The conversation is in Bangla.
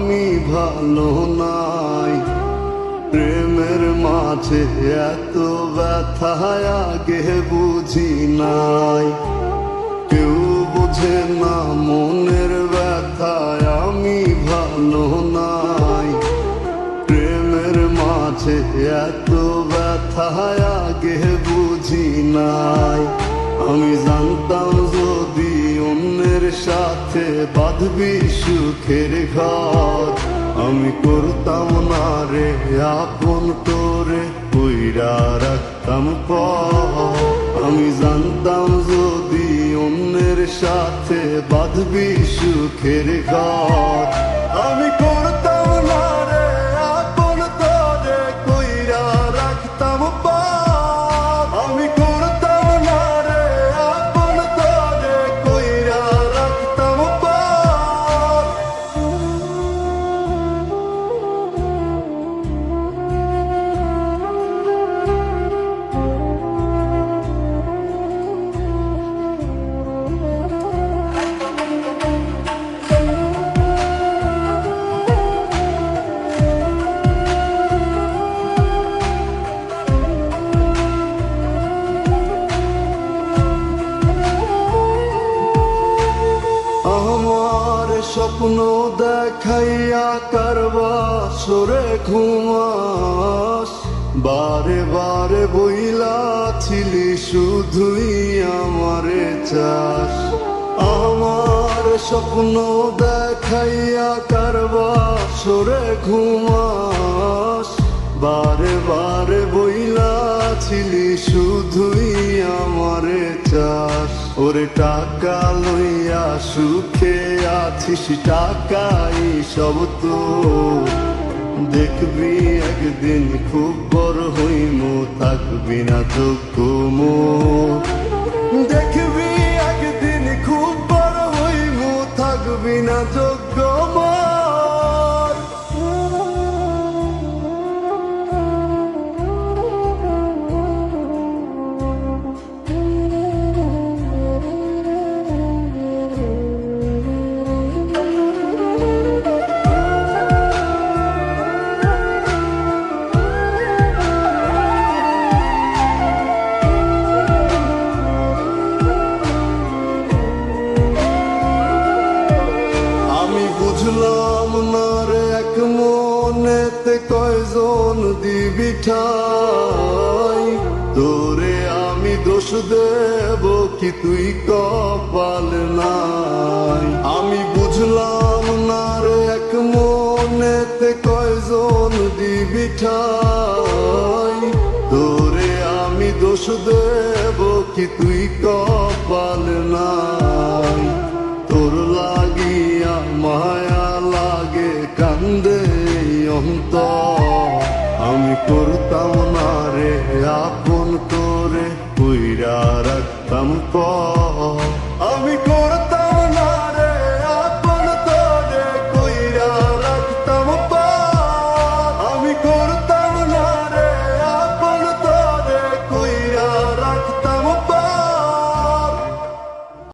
আমি ভালো নাই। প্রেমের মাঝে এত ব্যথা আগে বুঝি নাই। কেউ বুঝে না মনের ব্যথায় আমি ভালো নাই। প্রেমের মাঝে এত ব্যথা আগে বুঝি নাই। আমি জানতাম যদি অন্যের সাথে বাঁধবি সুখের ঘর, আমি করতাম না রে আপন তোরে কইরা রাখতাম পর। আমি জানতাম যদি অন্যের সাথে বাঁধবি সুখের ঘর, আমি করতাম না রে আপন তোরে কইরা রাখতাম পর। আমি করতাম না রে আপন তোরে কইরা রাখতাম পর। আমার স্বপ্ন দেখাইয়া কারবা সরে ঘুমাস, বারে বারে বইলাছিলি শুধুই আমারে চাস। আমার স্বপ্ন দেখাইয়া কারবা সরে ঘুমাস, বারে বারে বইলাছিলি শুধুই আমারে চাস। ওরে টাকা লইয়া সুখে আছিস, টাকাই সব তো দেখবি একদিন খুব বড় হইমু, থাকবি না যোগ্য মোর। দেখবি একদিন খুব বড় হইমু, থাকবি না যোগ্য মোর। বুঝলাম না রে এক মনেতে কয়জন দিবি ঠাই, তোরে আমি দোষ দেব কি তুই কপাল নাই। আমি বুঝলাম না রে এক মনেতে কয়জন দিবি ঠাই, তোরে আমি দোষ দেব কি তুই কপাল নাই। তোর লাগিয়া মায়া লাগে কান্দে অন্তর, আমি করতাম না রে আপন তোরে কইরা রাখতাম পর।